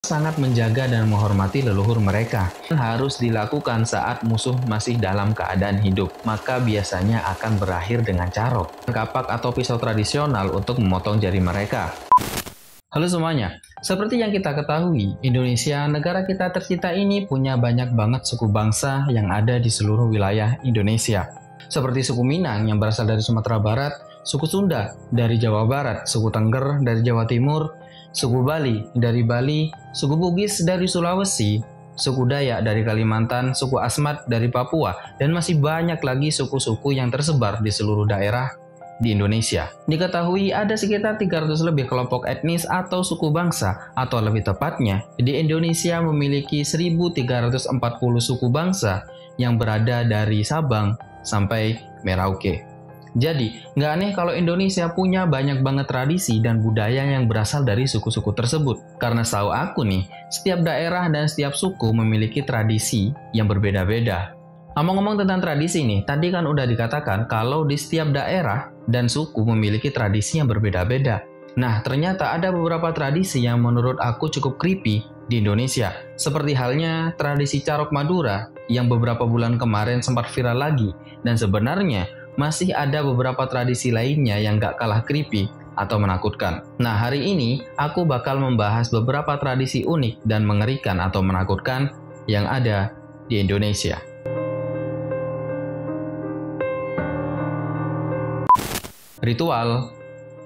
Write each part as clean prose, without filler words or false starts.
sangat menjaga dan menghormati leluhur mereka. Harus dilakukan saat musuh masih dalam keadaan hidup, maka biasanya akan berakhir dengan carok, kapak atau pisau tradisional untuk memotong jari mereka. Halo semuanya, seperti yang kita ketahui, Indonesia, negara kita tercinta ini punya banyak banget suku bangsa yang ada di seluruh wilayah Indonesia. Seperti suku Minang yang berasal dari Sumatera Barat, suku Sunda dari Jawa Barat, suku Tengger dari Jawa Timur, suku Bali dari Bali, suku Bugis dari Sulawesi, suku Dayak dari Kalimantan, suku Asmat dari Papua, dan masih banyak lagi suku-suku yang tersebar di seluruh daerah di Indonesia. Diketahui ada sekitar 300 lebih kelompok etnis atau suku bangsa, atau lebih tepatnya, di Indonesia memiliki 1.340 suku bangsa yang berada dari Sabang sampai Merauke. Jadi, nggak aneh kalau Indonesia punya banyak banget tradisi dan budaya yang berasal dari suku-suku tersebut. Karena setahu aku nih, setiap daerah dan setiap suku memiliki tradisi yang berbeda-beda. Ngomong-ngomong tentang tradisi nih, tadi kan udah dikatakan kalau di setiap daerah dan suku memiliki tradisi yang berbeda-beda. Nah, ternyata ada beberapa tradisi yang menurut aku cukup creepy di Indonesia. Seperti halnya tradisi Carok Madura yang beberapa bulan kemarin sempat viral lagi. Dan sebenarnya masih ada beberapa tradisi lainnya yang gak kalah creepy atau menakutkan. Nah, hari ini aku bakal membahas beberapa tradisi unik dan mengerikan atau menakutkan yang ada di Indonesia. Ritual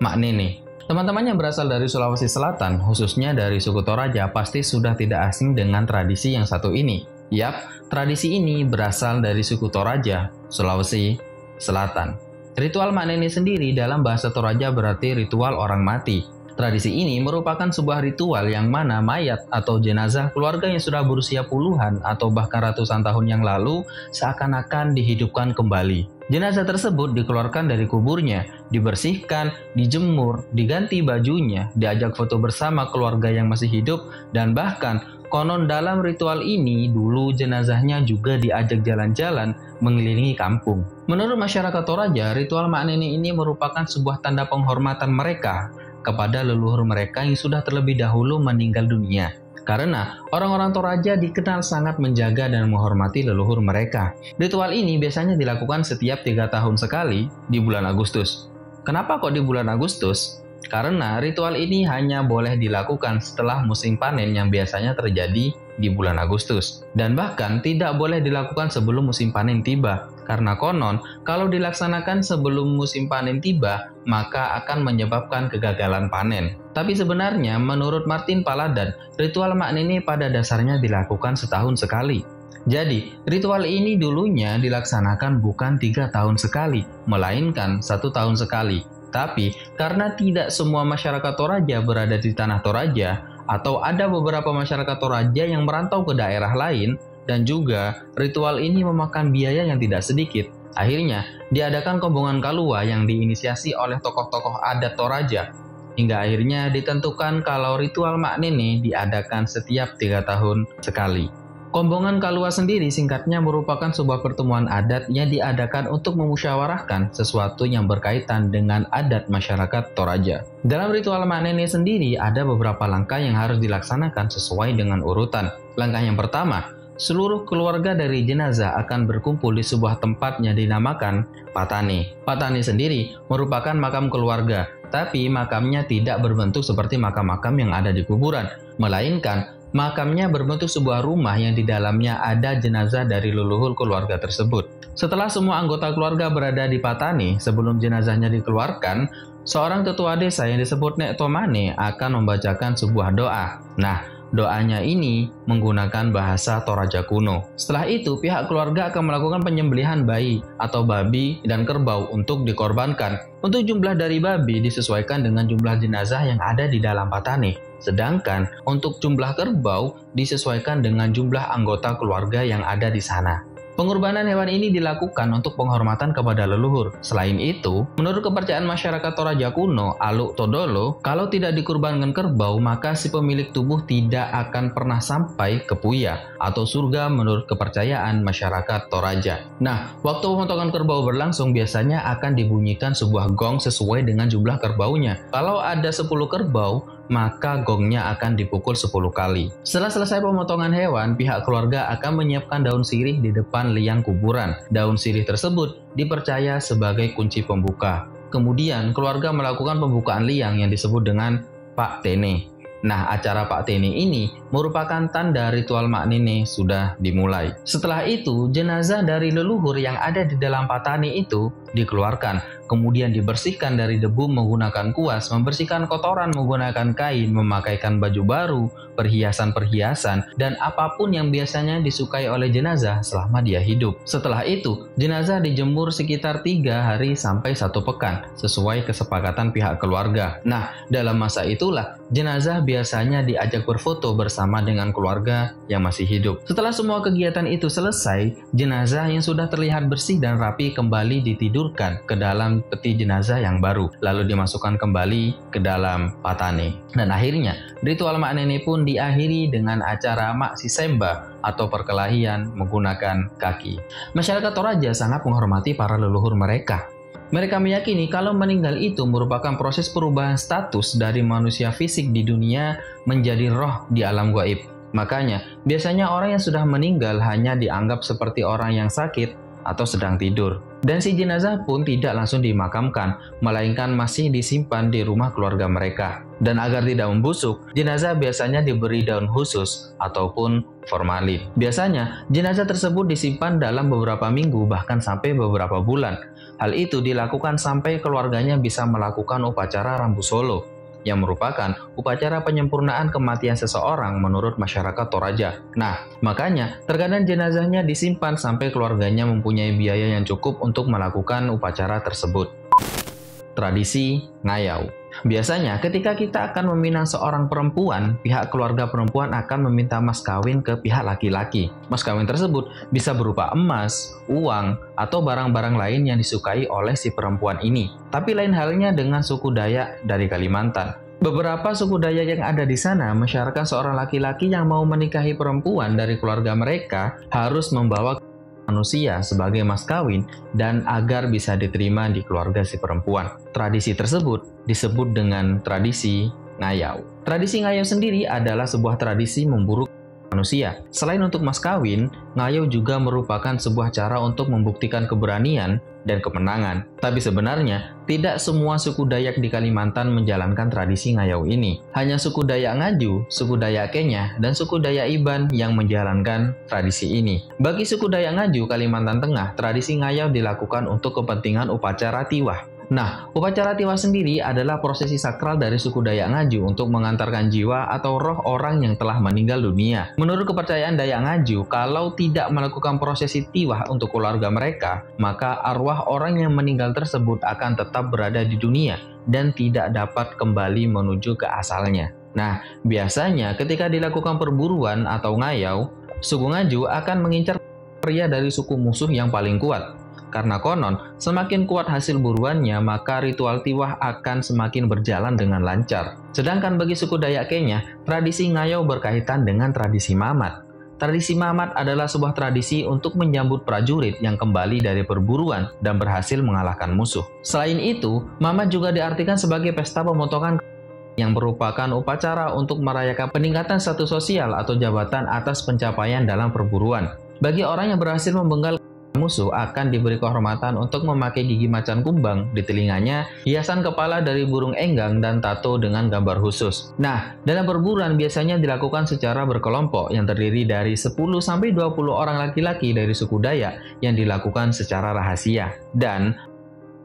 Mak Nene. Teman-teman yang berasal dari Sulawesi Selatan, khususnya dari suku Toraja, pasti sudah tidak asing dengan tradisi yang satu ini. Yap, tradisi ini berasal dari suku Toraja, Sulawesi Selatan. Ritual Mak Nene sendiri dalam bahasa Toraja berarti ritual orang mati. Tradisi ini merupakan sebuah ritual yang mana mayat atau jenazah keluarga yang sudah berusia puluhan atau bahkan ratusan tahun yang lalu seakan-akan dihidupkan kembali. Jenazah tersebut dikeluarkan dari kuburnya, dibersihkan, dijemur, diganti bajunya, diajak foto bersama keluarga yang masih hidup, dan bahkan konon dalam ritual ini dulu jenazahnya juga diajak jalan-jalan mengelilingi kampung. Menurut masyarakat Toraja, ritual Mak Nene ini merupakan sebuah tanda penghormatan mereka kepada leluhur mereka yang sudah terlebih dahulu meninggal dunia. Karena orang-orang Toraja dikenal sangat menjaga dan menghormati leluhur mereka. Ritual ini biasanya dilakukan setiap 3 tahun sekali di bulan Agustus. Kenapa kok di bulan Agustus? Karena ritual ini hanya boleh dilakukan setelah musim panen yang biasanya terjadi di bulan Agustus. Dan bahkan tidak boleh dilakukan sebelum musim panen tiba. Karena konon, kalau dilaksanakan sebelum musim panen tiba, maka akan menyebabkan kegagalan panen. Tapi sebenarnya, menurut Martin Paladan, ritual Mak Nene pada dasarnya dilakukan setahun sekali. Jadi, ritual ini dulunya dilaksanakan bukan 3 tahun sekali, melainkan 1 tahun sekali. Tapi, karena tidak semua masyarakat Toraja berada di tanah Toraja, atau ada beberapa masyarakat Toraja yang merantau ke daerah lain, dan juga ritual ini memakan biaya yang tidak sedikit. Akhirnya, diadakan Kombongan Kalua yang diinisiasi oleh tokoh-tokoh adat Toraja. Hingga akhirnya ditentukan kalau ritual Mak Nene diadakan setiap 3 tahun sekali. Kombongan Kalua sendiri singkatnya merupakan sebuah pertemuan adat yang diadakan untuk memusyawarahkan sesuatu yang berkaitan dengan adat masyarakat Toraja. Dalam ritual Mak Nene sendiri ada beberapa langkah yang harus dilaksanakan sesuai dengan urutan. Langkah yang pertama, seluruh keluarga dari jenazah akan berkumpul di sebuah tempat yang dinamakan Patane. Patane sendiri merupakan makam keluarga, tapi makamnya tidak berbentuk seperti makam-makam yang ada di kuburan, melainkan makamnya berbentuk sebuah rumah yang di dalamnya ada jenazah dari leluhur keluarga tersebut. Setelah semua anggota keluarga berada di Patane, sebelum jenazahnya dikeluarkan, seorang tetua desa yang disebut Nek Tomane akan membacakan sebuah doa. Nah, doanya ini menggunakan bahasa Toraja kuno. Setelah itu, pihak keluarga akan melakukan penyembelihan bayi atau babi dan kerbau untuk dikorbankan. Untuk jumlah dari babi disesuaikan dengan jumlah jenazah yang ada di dalam Patane. Sedangkan untuk jumlah kerbau disesuaikan dengan jumlah anggota keluarga yang ada di sana. Pengorbanan hewan ini dilakukan untuk penghormatan kepada leluhur. Selain itu, menurut kepercayaan masyarakat Toraja kuno, Aluk Todolo, kalau tidak dikurbankan kerbau, maka si pemilik tubuh tidak akan pernah sampai ke Puya atau surga menurut kepercayaan masyarakat Toraja. Nah, waktu pemotongan kerbau berlangsung, biasanya akan dibunyikan sebuah gong sesuai dengan jumlah kerbaunya. Kalau ada 10 kerbau, maka gongnya akan dipukul 10 kali. Setelah selesai pemotongan hewan, pihak keluarga akan menyiapkan daun sirih di depan liang kuburan. Daun sirih tersebut dipercaya sebagai kunci pembuka. Kemudian keluarga melakukan pembukaan liang yang disebut dengan Pak Tene. Nah, acara Pak Tene ini merupakan tanda ritual Mak Nene sudah dimulai. Setelah itu, jenazah dari leluhur yang ada di dalam patani itu dikeluarkan, kemudian dibersihkan dari debu menggunakan kuas, membersihkan kotoran menggunakan kain, memakaikan baju baru, perhiasan-perhiasan, dan apapun yang biasanya disukai oleh jenazah selama dia hidup. Setelah itu, jenazah dijemur sekitar 3 hari sampai 1 pekan, sesuai kesepakatan pihak keluarga. Nah, dalam masa itulah, jenazah biasanya diajak berfoto bersama dengan keluarga yang masih hidup. Setelah semua kegiatan itu selesai, jenazah yang sudah terlihat bersih dan rapi kembali ditidurkan ke dalam peti jenazah yang baru, lalu dimasukkan kembali ke dalam patane. Dan akhirnya, ritual Mak Nene pun diakhiri dengan acara Mak Sisemba atau perkelahian menggunakan kaki. Masyarakat Toraja sangat menghormati para leluhur mereka. Mereka meyakini kalau meninggal itu merupakan proses perubahan status dari manusia fisik di dunia menjadi roh di alam gaib. Makanya, biasanya orang yang sudah meninggal hanya dianggap seperti orang yang sakit atau sedang tidur. Dan si jenazah pun tidak langsung dimakamkan, melainkan masih disimpan di rumah keluarga mereka. Dan agar tidak membusuk, jenazah biasanya diberi daun khusus ataupun formalin. Biasanya, jenazah tersebut disimpan dalam beberapa minggu bahkan sampai beberapa bulan. Hal itu dilakukan sampai keluarganya bisa melakukan upacara rambu solo, yang merupakan upacara penyempurnaan kematian seseorang menurut masyarakat Toraja. Nah, makanya terkadang jenazahnya disimpan sampai keluarganya mempunyai biaya yang cukup untuk melakukan upacara tersebut. Tradisi ngayau. Biasanya ketika kita akan meminang seorang perempuan, pihak keluarga perempuan akan meminta mas kawin ke pihak laki-laki. Mas kawin tersebut bisa berupa emas, uang, atau barang-barang lain yang disukai oleh si perempuan ini. Tapi lain halnya dengan suku Dayak dari Kalimantan. Beberapa suku Dayak yang ada di sana mensyaratkan seorang laki-laki yang mau menikahi perempuan dari keluarga mereka harus membawa manusia sebagai mas kawin dan agar bisa diterima di keluarga si perempuan. Tradisi tersebut disebut dengan tradisi ngayau. Tradisi ngayau sendiri adalah sebuah tradisi memburu manusia. Selain untuk mas kawin, ngayau juga merupakan sebuah cara untuk membuktikan keberanian dan kemenangan. Tapi sebenarnya, tidak semua suku Dayak di Kalimantan menjalankan tradisi ngayau ini. Hanya suku Dayak Ngaju, suku Dayak Kenya, dan suku Dayak Iban yang menjalankan tradisi ini. Bagi suku Dayak Ngaju, Kalimantan Tengah, tradisi ngayau dilakukan untuk kepentingan upacara tiwah. Nah, upacara tiwah sendiri adalah prosesi sakral dari suku Dayak Ngaju untuk mengantarkan jiwa atau roh orang yang telah meninggal dunia. Menurut kepercayaan Dayak Ngaju, kalau tidak melakukan prosesi tiwah untuk keluarga mereka, maka arwah orang yang meninggal tersebut akan tetap berada di dunia dan tidak dapat kembali menuju ke asalnya. Nah, biasanya ketika dilakukan perburuan atau ngayau, suku Ngaju akan mengincar pria dari suku musuh yang paling kuat. Karena konon, semakin kuat hasil buruannya, maka ritual tiwah akan semakin berjalan dengan lancar. Sedangkan bagi suku Dayak Kenya, tradisi ngayau berkaitan dengan tradisi mamat. Tradisi mamat adalah sebuah tradisi untuk menyambut prajurit yang kembali dari perburuan dan berhasil mengalahkan musuh. Selain itu, mamat juga diartikan sebagai pesta pemotongan yang merupakan upacara untuk merayakan peningkatan status sosial atau jabatan atas pencapaian dalam perburuan. Bagi orang yang berhasil memenggal musuh akan diberi kehormatan untuk memakai gigi macan kumbang di telinganya, hiasan kepala dari burung enggang, dan tato dengan gambar khusus. Nah, dalam perburuan biasanya dilakukan secara berkelompok yang terdiri dari 10-20 orang laki-laki dari suku Dayak yang dilakukan secara rahasia dan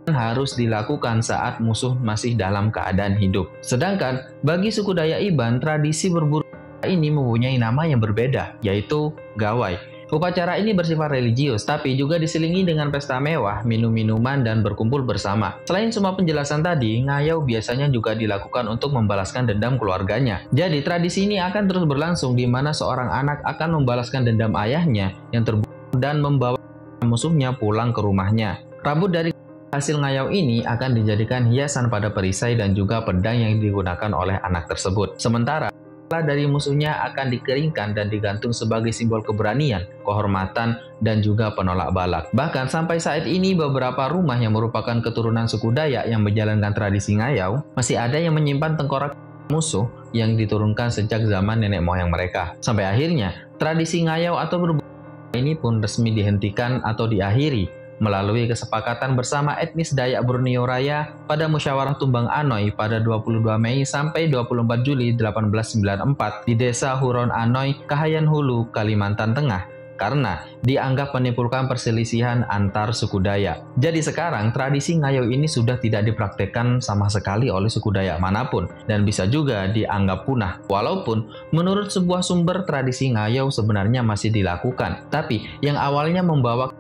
harus dilakukan saat musuh masih dalam keadaan hidup. Sedangkan bagi suku Dayak Iban, tradisi berburu ini mempunyai nama yang berbeda, yaitu gawai. Upacara ini bersifat religius, tapi juga diselingi dengan pesta mewah, minum-minuman, dan berkumpul bersama. Selain semua penjelasan tadi, ngayau biasanya juga dilakukan untuk membalaskan dendam keluarganya. Jadi, tradisi ini akan terus berlangsung di mana seorang anak akan membalaskan dendam ayahnya yang terbunuh dan membawa musuhnya pulang ke rumahnya. Rambut dari hasil ngayau ini akan dijadikan hiasan pada perisai dan juga pedang yang digunakan oleh anak tersebut. Sementara dari musuhnya akan dikeringkan dan digantung sebagai simbol keberanian, kehormatan, dan juga penolak balak. Bahkan sampai saat ini beberapa rumah yang merupakan keturunan suku Dayak yang menjalankan tradisi ngayau masih ada yang menyimpan tengkorak musuh yang diturunkan sejak zaman nenek moyang mereka. Sampai akhirnya, tradisi ngayau atau berbudaya ini pun resmi dihentikan atau diakhiri melalui kesepakatan bersama etnis Dayak Borneo Raya pada Musyawarah Tumbang Anoy pada 22 Mei sampai 24 Juli 1894 di Desa Huron Anoy, Kahayan Hulu, Kalimantan Tengah, karena dianggap menimbulkan perselisihan antar suku Dayak. Jadi sekarang tradisi ngayau ini sudah tidak dipraktekkan sama sekali oleh suku Dayak manapun dan bisa juga dianggap punah. Walaupun menurut sebuah sumber tradisi ngayau sebenarnya masih dilakukan, tapi yang awalnya membawa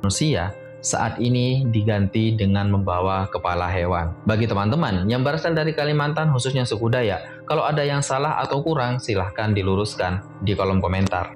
manusia saat ini diganti dengan membawa kepala hewan. Bagi teman-teman yang berasal dari Kalimantan khususnya suku Dayak, kalau ada yang salah atau kurang silahkan diluruskan di kolom komentar.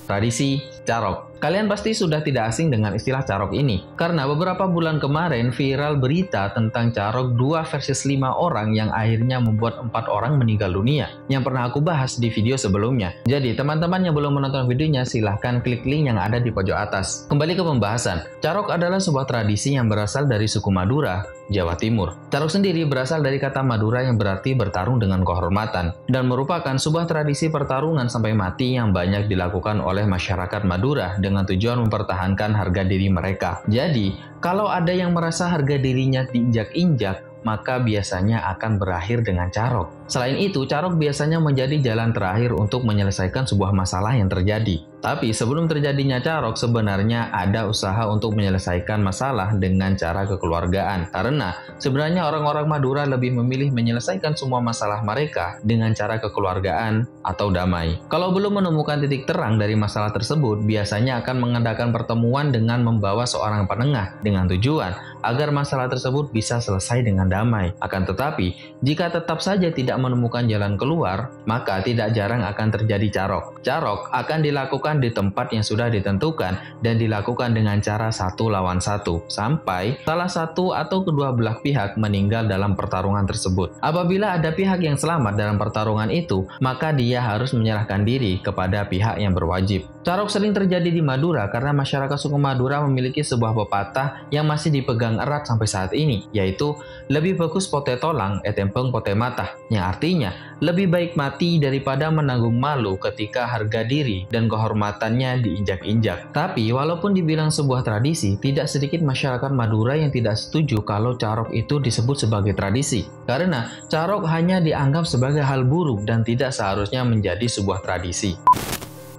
Tradisi carok. Kalian pasti sudah tidak asing dengan istilah carok ini, karena beberapa bulan kemarin viral berita tentang carok 2 versus 5 orang yang akhirnya membuat 4 orang meninggal dunia, yang pernah aku bahas di video sebelumnya. Jadi teman-teman yang belum menonton videonya silahkan klik link yang ada di pojok atas. Kembali ke pembahasan, carok adalah sebuah tradisi yang berasal dari suku Madura, Jawa Timur. Carok sendiri berasal dari kata Madura yang berarti bertarung dengan kehormatan, dan merupakan sebuah tradisi pertarungan sampai mati yang banyak dilakukan oleh masyarakat Madura dengan tujuan mempertahankan harga diri mereka. Jadi, kalau ada yang merasa harga dirinya diinjak-injak, maka biasanya akan berakhir dengan carok. Selain itu, carok biasanya menjadi jalan terakhir untuk menyelesaikan sebuah masalah yang terjadi. Tapi sebelum terjadinya carok, sebenarnya ada usaha untuk menyelesaikan masalah dengan cara kekeluargaan. Karena sebenarnya orang-orang Madura lebih memilih menyelesaikan semua masalah mereka dengan cara kekeluargaan atau damai. Kalau belum menemukan titik terang dari masalah tersebut, biasanya akan mengadakan pertemuan dengan membawa seorang penengah dengan tujuan agar masalah tersebut bisa selesai dengan damai. Akan tetapi, jika tetap saja tidak menemukan jalan keluar, maka tidak jarang akan terjadi carok. Carok akan dilakukan di tempat yang sudah ditentukan dan dilakukan dengan cara 1 lawan 1 sampai salah satu atau kedua belah pihak meninggal dalam pertarungan tersebut. Apabila ada pihak yang selamat dalam pertarungan itu, maka dia harus menyerahkan diri kepada pihak yang berwajib. Carok sering terjadi di Madura karena masyarakat suku Madura memiliki sebuah pepatah yang masih dipegang erat sampai saat ini, yaitu lebih bagus pote tolang etempeng pote mata, yang artinya lebih baik mati daripada menanggung malu ketika harga diri dan kehormatannya diinjak-injak. Tapi walaupun dibilang sebuah tradisi, tidak sedikit masyarakat Madura yang tidak setuju kalau carok itu disebut sebagai tradisi, karena carok hanya dianggap sebagai hal buruk dan tidak seharusnya menjadi sebuah tradisi.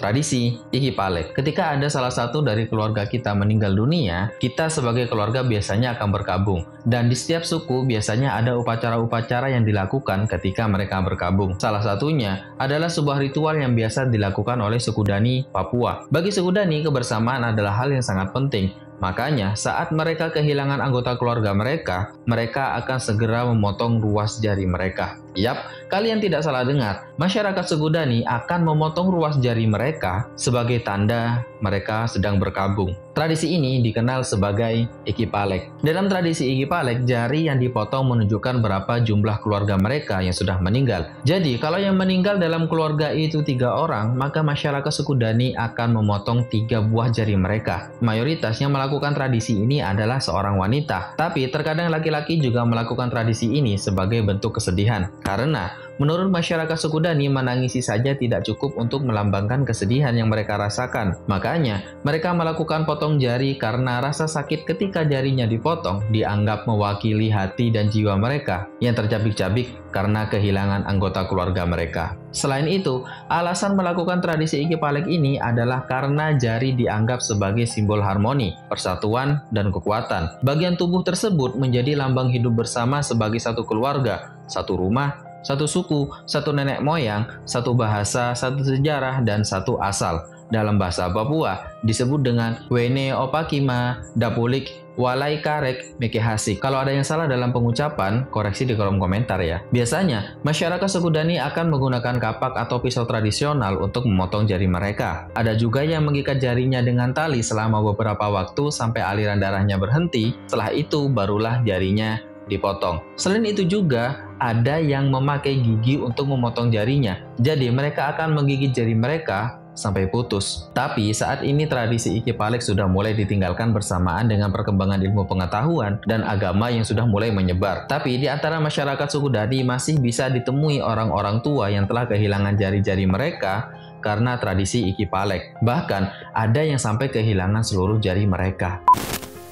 Tradisi Iki Palek. Ketika ada salah satu dari keluarga kita meninggal dunia, kita sebagai keluarga biasanya akan berkabung. Dan di setiap suku biasanya ada upacara-upacara yang dilakukan ketika mereka berkabung. Salah satunya adalah sebuah ritual yang biasa dilakukan oleh suku Dani, Papua. Bagi suku Dani, kebersamaan adalah hal yang sangat penting. Makanya, saat mereka kehilangan anggota keluarga mereka, mereka akan segera memotong ruas jari mereka. Yap, kalian tidak salah dengar. Masyarakat suku Dani akan memotong ruas jari mereka sebagai tanda mereka sedang berkabung. Tradisi ini dikenal sebagai Iki Palek. Dalam tradisi Iki Palek, jari yang dipotong menunjukkan berapa jumlah keluarga mereka yang sudah meninggal. Jadi, kalau yang meninggal dalam keluarga itu 3 orang, maka masyarakat suku Dani akan memotong 3 buah jari mereka. Mayoritas yang melakukan tradisi ini adalah seorang wanita, tapi terkadang laki-laki juga melakukan tradisi ini sebagai bentuk kesedihan. Karena menurut masyarakat suku Dani, menangisi saja tidak cukup untuk melambangkan kesedihan yang mereka rasakan. Makanya, mereka melakukan potong jari karena rasa sakit ketika jarinya dipotong dianggap mewakili hati dan jiwa mereka yang tercabik-cabik karena kehilangan anggota keluarga mereka. Selain itu, alasan melakukan tradisi Iki Palek ini adalah karena jari dianggap sebagai simbol harmoni, persatuan, dan kekuatan. Bagian tubuh tersebut menjadi lambang hidup bersama sebagai satu keluarga, satu rumah, satu suku, satu nenek moyang, satu bahasa, satu sejarah, dan satu asal. Dalam bahasa Papua disebut dengan Wene Opakima Dapulik Walai Karek Mekehasik. Kalau ada yang salah dalam pengucapan, koreksi di kolom komentar ya. Biasanya, masyarakat suku Dani akan menggunakan kapak atau pisau tradisional untuk memotong jari mereka. Ada juga yang mengikat jarinya dengan tali selama beberapa waktu sampai aliran darahnya berhenti. Setelah itu, barulah jarinya dipotong. Selain itu juga, ada yang memakai gigi untuk memotong jarinya. Jadi, mereka akan menggigit jari mereka sampai putus. Tapi saat ini tradisi Iki Palek sudah mulai ditinggalkan bersamaan dengan perkembangan ilmu pengetahuan dan agama yang sudah mulai menyebar. Tapi di antara masyarakat suku Dadi masih bisa ditemui orang-orang tua yang telah kehilangan jari-jari mereka karena tradisi Iki Palek. Bahkan ada yang sampai kehilangan seluruh jari mereka.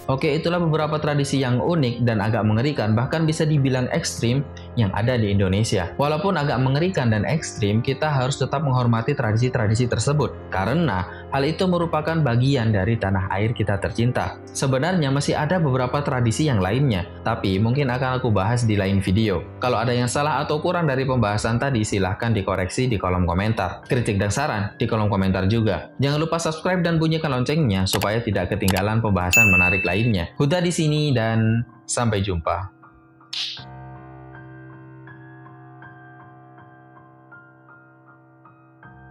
Oke, itulah beberapa tradisi yang unik dan agak mengerikan, bahkan bisa dibilang ekstrim yang ada di Indonesia. Walaupun agak mengerikan dan ekstrim, kita harus tetap menghormati tradisi-tradisi tersebut, karena hal itu merupakan bagian dari tanah air kita tercinta. Sebenarnya masih ada beberapa tradisi yang lainnya, tapi mungkin akan aku bahas di lain video. Kalau ada yang salah atau kurang dari pembahasan tadi, silahkan dikoreksi di kolom komentar. Kritik dan saran di kolom komentar juga. Jangan lupa subscribe dan bunyikan loncengnya supaya tidak ketinggalan pembahasan menarik lainnya. Huda di sini dan sampai jumpa.